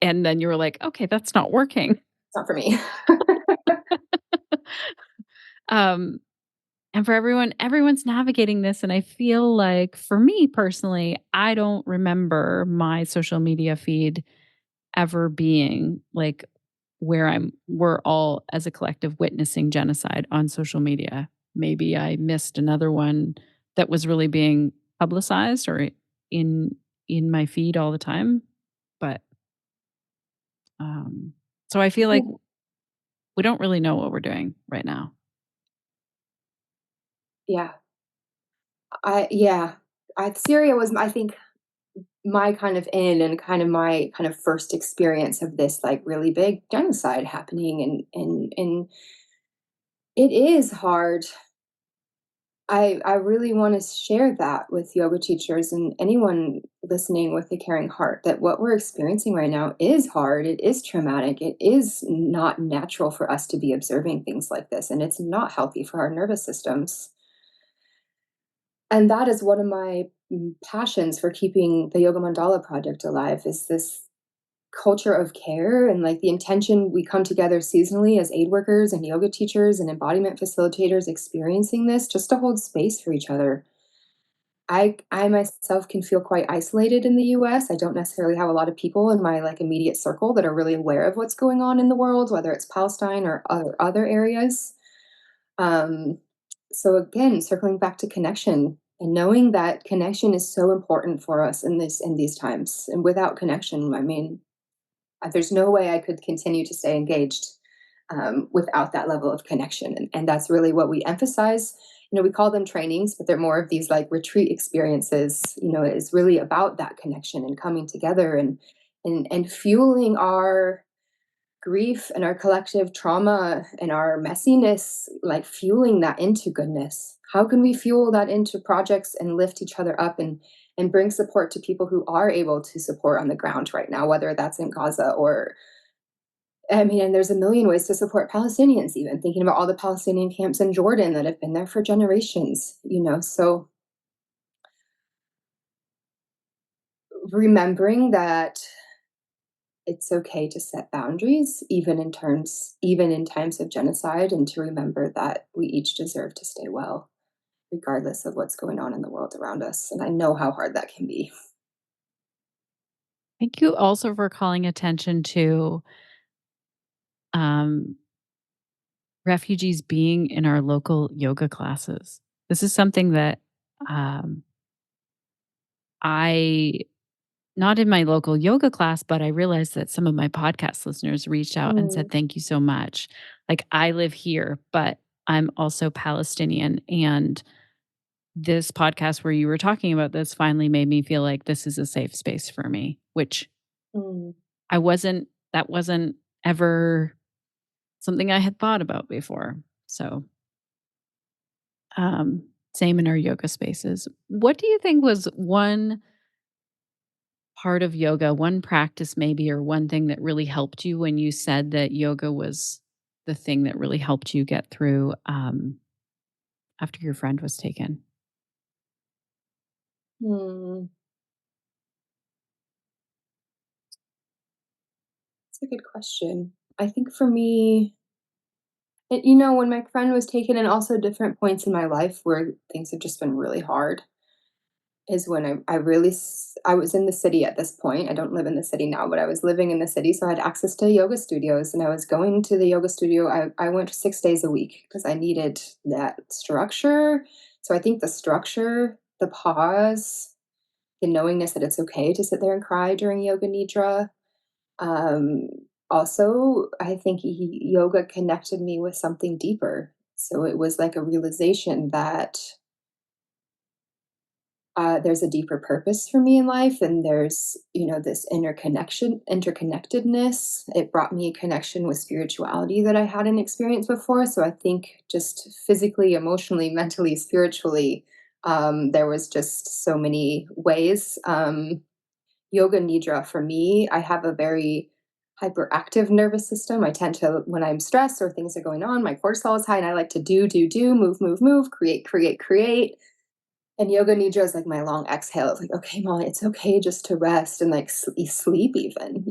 And then you were like, okay, that's not working. It's not for me. Um, And for everyone's navigating this. And I feel like for me personally, I don't remember my social media feed ever being like where we're all as a collective witnessing genocide on social media. Maybe I missed another one that was really being publicized or in in my feed all the time. But um so I feel like we don't really know what we're doing right now. Yeah. Yeah. Syria was, I think, my kind of in and kind of my kind of first experience of this like really big genocide happening, and it is hard. I really want to share that with yoga teachers and anyone listening with a caring heart, that what we're experiencing right now is hard. It is traumatic. It is not natural for us to be observing things like this, and it's not healthy for our nervous systems. And that is one of my passions for keeping the Yoga Mandala Project alive, is this culture of care and like the intention. We come together seasonally as aid workers and yoga teachers and embodiment facilitators experiencing this just to hold space for each other. I myself can feel quite isolated in the US. I don't necessarily have a lot of people in my like immediate circle that are really aware of what's going on in the world, whether it's Palestine or other areas. Um, so again, circling back to connection and knowing that connection is so important for us in these times. And without connection, I mean, there's no way I could continue to stay engaged without that level of connection. And that's really what we emphasize. You know, we call them trainings, but they're more of these like retreat experiences. You know, it's really about that connection and coming together and fueling our grief and our collective trauma and our messiness, like fueling that into goodness. How can we fuel that into projects and lift each other up and bring support to people who are able to support on the ground right now, whether that's in Gaza or, I mean, and there's a million ways to support Palestinians, even thinking about all the Palestinian camps in Jordan that have been there for generations, you know. So remembering that it's okay to set boundaries, even in times of genocide, and to remember that we each deserve to stay well, regardless of what's going on in the world around us. And I know how hard that can be. Thank you also for calling attention to um, refugees being in our local yoga classes. This is something that um, I, not in my local yoga class, but I realized that some of my podcast listeners reached out and Mm, said, thank you so much. Like, I live here, but I'm also Palestinian. And this podcast where you were talking about this finally made me feel like this is a safe space for me, which mm, that wasn't ever something I had thought about before. So, same in our yoga spaces. What do you think was one part of yoga, one practice maybe, or one thing that really helped you when you said that yoga was the thing that really helped you get through after your friend was taken? mm. That's a good question. I think for me, you know, when my friend was taken, and also different points in my life where things have just been really hard, is when I was in the city at this point. I don't live in the city now, but I was living in the city, so I had access to yoga studios, and I was going to the yoga studio. I went 6 days a week because I needed that structure. So I think the structure, the pause, the knowingness that it's okay to sit there and cry during yoga nidra. Um, Also, I think yoga connected me with something deeper. So it was like a realization that there's a deeper purpose for me in life, and there's, you know, this interconnectedness. It brought me a connection with spirituality that I hadn't experienced before. So I think just physically, emotionally, mentally, spiritually, there was just so many ways. Yoga nidra for me, I have a very hyperactive nervous system. I tend to, when I'm stressed or things are going on, my cortisol is high, and I like to do, move, create. And yoga nidra is like my long exhale. It's like, okay, Molly, it's okay just to rest and like sleep even,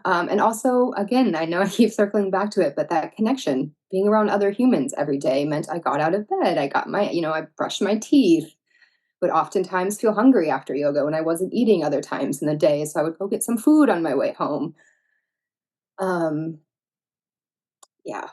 And also, again, I know I keep circling back to it, but that connection, being around other humans every day meant I got out of bed. I got I brushed my teeth, would oftentimes feel hungry after yoga when I wasn't eating other times in the day. So I would go get some food on my way home. Um, yeah,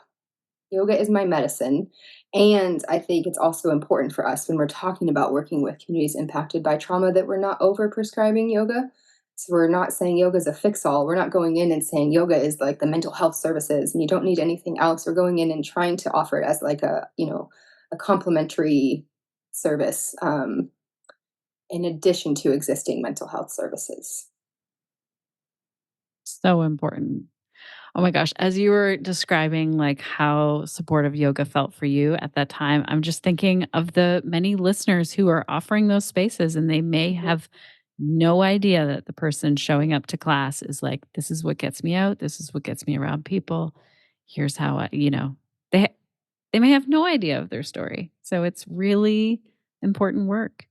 yoga is my medicine. And I think it's also important for us when we're talking about working with communities impacted by trauma that we're not over prescribing yoga. So we're not saying yoga is a fix all. We're not going in and saying yoga is like the mental health services and you don't need anything else. We're going in and trying to offer it as like a complementary service in addition to existing mental health services. So important. Oh my gosh, as you were describing like how supportive yoga felt for you at that time, I'm just thinking of the many listeners who are offering those spaces and they may have no idea that the person showing up to class is like, this is what gets me out, this is what gets me around people. Here's how they they may have no idea of their story. So it's really important work.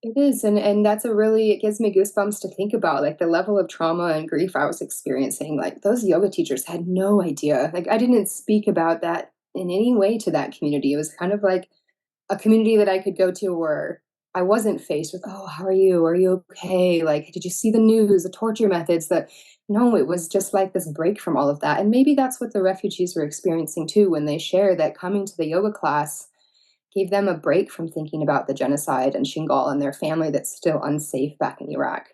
It is, and that's it gives me goosebumps to think about, like, the level of trauma and grief I was experiencing, like, those yoga teachers had no idea, like, I didn't speak about that in any way to that community. It was kind of like a community that I could go to where I wasn't faced with, "Oh, how are you? Are you okay? Like, did you see the news, the torture methods?" No, it was just like this break from all of that, and maybe that's what the refugees were experiencing too when they share that coming to the yoga class gave them a break from thinking about the genocide and Shingal and their family that's still unsafe back in Iraq.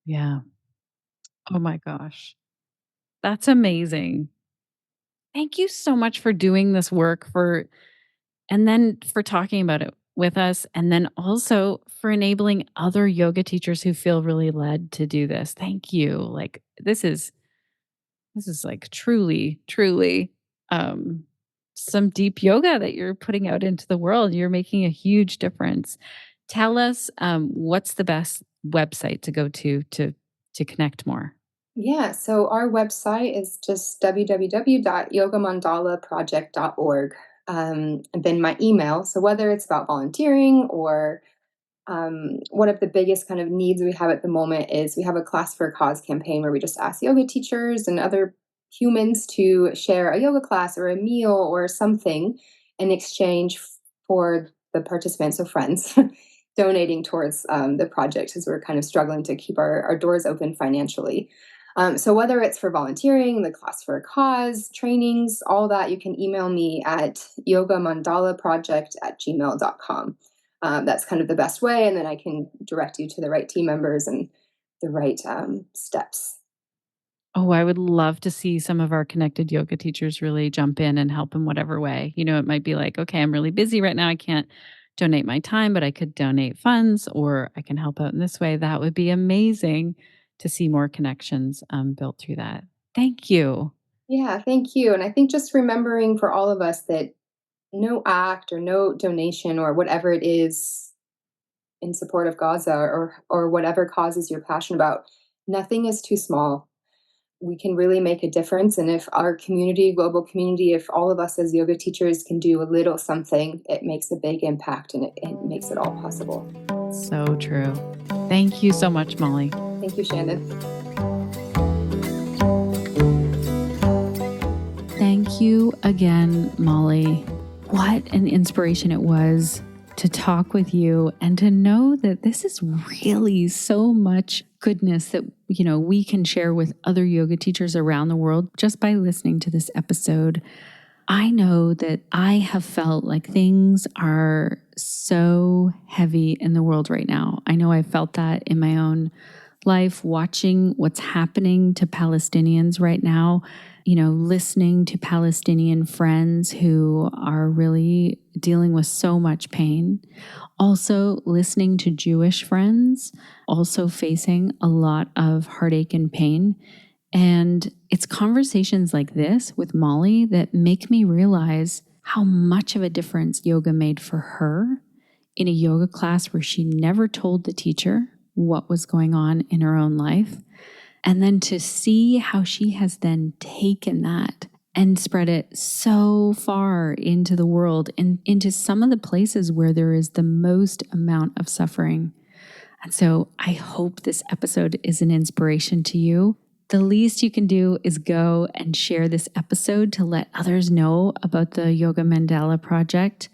Yeah. Oh my gosh. That's amazing. Thank you so much for doing this work and then for talking about it with us and then also for enabling other yoga teachers who feel really led to do this. Thank you. Like this is like truly um some deep yoga that you're putting out into the world. You're making a huge difference. Tell us what's the best website to go to connect more. Yeah, so our website is just www.yogamandalaproject.org. And then my email. So whether it's about volunteering or one of the biggest kind of needs we have at the moment is we have a Class for a Cause campaign where we just ask yoga teachers and other humans to share a yoga class or a meal or something in exchange for the participants, so friends, donating towards the project as we're kind of struggling to keep our doors open financially. So whether it's for volunteering, the Class for a Cause, trainings, all that, you can email me at yogamandalaproject@gmail.com. That's kind of the best way, and then I can direct you to the right team members and the right steps. Oh, I would love to see some of our connected yoga teachers really jump in and help in whatever way. It might be like, okay, I'm really busy right now. I can't donate my time, but I could donate funds or I can help out in this way. That would be amazing to see more connections built through that. Thank you. Yeah, thank you. And I think just remembering for all of us that no act or no donation or whatever it is in support of Gaza or whatever causes you're passionate about, nothing is too small. We can really make a difference. And if our community, global community, if all of us as yoga teachers can do a little something, it makes a big impact and it makes it all possible. So true. Thank you so much, Molly. Thank you, Shannon. Thank you again, Molly. What an inspiration it was to talk with you and to know that this is really so much goodness that we can share with other yoga teachers around the world just by listening to this episode. I know that I have felt like things are so heavy in the world right now. I know I felt that in my own life, watching what's happening to Palestinians right now, listening to Palestinian friends who are really dealing with so much pain. Also, listening to Jewish friends also facing a lot of heartache and pain. And it's conversations like this with Molly that make me realize how much of a difference yoga made for her in a yoga class where she never told the teacher what was going on in her own life. And then to see how she has then taken that and spread it so far into the world and into some of the places where there is the most amount of suffering. And so I hope this episode is an inspiration to you. The least you can do is go and share this episode to let others know about the Yoga Mandala Project.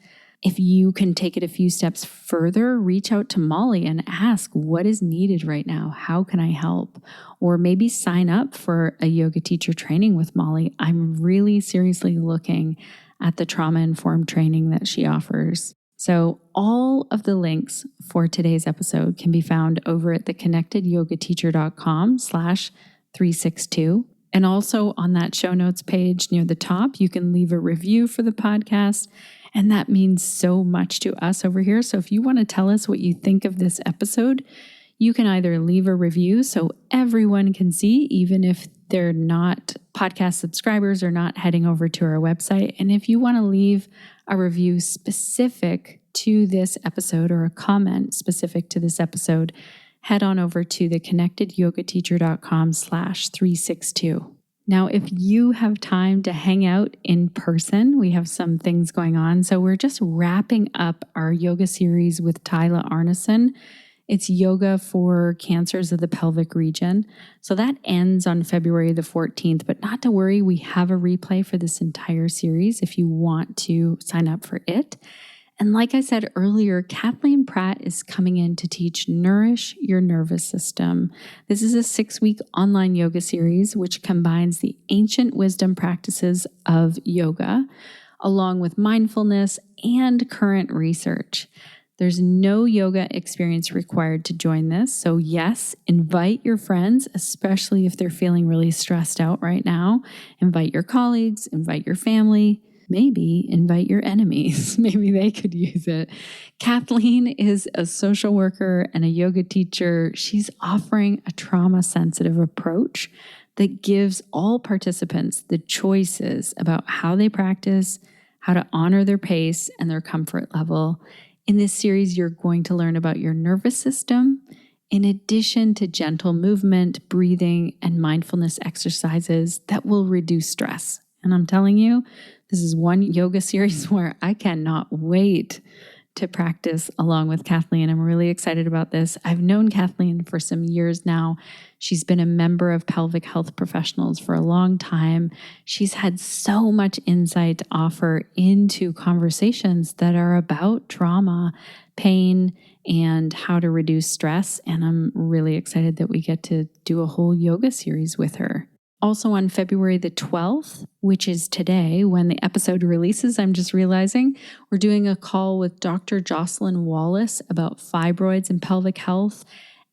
If you can take it a few steps further, reach out to Molly and ask what is needed right now. How can I help? Or maybe sign up for a yoga teacher training with Molly. I'm really seriously looking at the trauma-informed training that she offers. So all of the links for today's episode can be found over at theconnectedyogateacher.com/362. And also on that show notes page near the top, you can leave a review for the podcast. And that means so much to us over here. So if you want to tell us what you think of this episode, you can either leave a review so everyone can see, even if they're not podcast subscribers or not heading over to our website. And if you want to leave a review specific to this episode or a comment specific to this episode, head on over to theconnectedyogateacher.com/362. Now, if you have time to hang out in person, we have some things going on. So we're just wrapping up our yoga series with Tyla Arneson. It's yoga for cancers of the pelvic region. So that ends on February the 14th, but not to worry, we have a replay for this entire series if you want to sign up for it. And like I said earlier, Kathleen Pratt is coming in to teach Nourish Your Nervous System. This is a 6-week online yoga series which combines the ancient wisdom practices of yoga along with mindfulness and current research. There's no yoga experience required to join this. So yes, invite your friends, especially if they're feeling really stressed out right now. Invite your colleagues, invite your family. Maybe invite your enemies. Maybe they could use it. Kathleen is a social worker and a yoga teacher. She's offering a trauma-sensitive approach that gives all participants the choices about how they practice, how to honor their pace and their comfort level. In this series, you're going to learn about your nervous system, in addition to gentle movement, breathing, and mindfulness exercises that will reduce stress. And I'm telling you, this is one yoga series where I cannot wait to practice along with Kathleen. I'm really excited about this. I've known Kathleen for some years now. She's been a member of Pelvic Health Professionals for a long time. She's had so much insight to offer into conversations that are about trauma, pain, and how to reduce stress. And I'm really excited that we get to do a whole yoga series with her. Also on February the 12th, which is today when the episode releases, I'm just realizing, we're doing a call with Dr. Jocelyn Wallace about fibroids and pelvic health.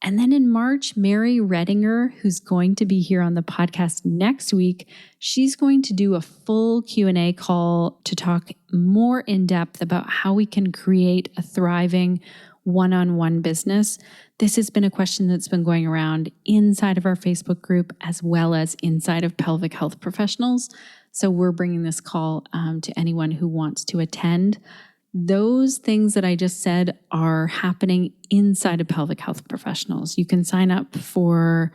And then in March, Mary Redinger, who's going to be here on the podcast next week, she's going to do a full Q&A call to talk more in depth about how we can create a thriving one-on-one business. This has been a question that's been going around inside of our Facebook group as well as inside of Pelvic Health Professionals. So we're bringing this call to anyone who wants to attend. Those things that I just said are happening inside of Pelvic Health Professionals. You can sign up for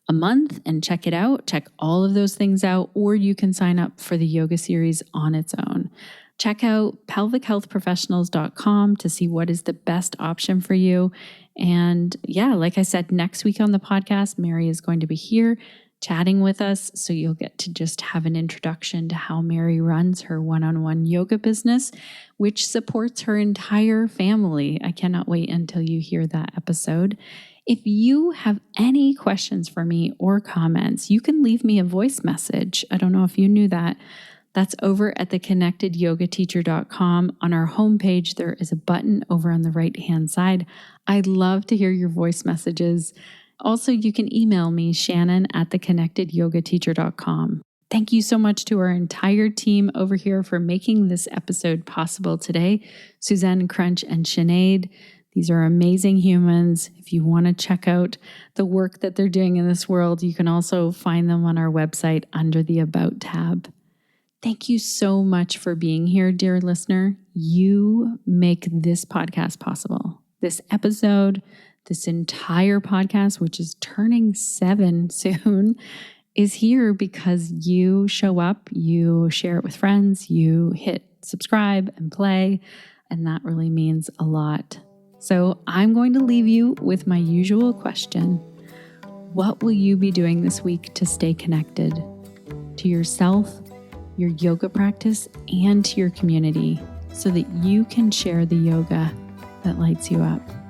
a month and check it out, check all of those things out, or you can sign up for the yoga series on its own. Check out pelvichealthprofessionals.com to see what is the best option for you. And yeah, like I said, next week on the podcast, Mary is going to be here chatting with us. So you'll get to just have an introduction to how Mary runs her one-on-one yoga business, which supports her entire family. I cannot wait until you hear that episode. If you have any questions for me or comments, you can leave me a voice message. I don't know if you knew that. That's over at theconnectedyogateacher.com. On our homepage, there is a button over on the right-hand side. I'd love to hear your voice messages. Also, you can email me, Shannon at theconnectedyogateacher.com. Thank you so much to our entire team over here for making this episode possible today. Suzanne Crunch and Sinead. These are amazing humans. If you want to check out the work that they're doing in this world, you can also find them on our website under the About tab. Thank you so much for being here, dear listener. You make this podcast possible. This episode, this entire podcast, which is turning 7 soon, is here because you show up, you share it with friends, you hit subscribe and play, and that really means a lot. So I'm going to leave you with my usual question. What will you be doing this week to stay connected to yourself, your yoga practice, and to your community so that you can share the yoga that lights you up?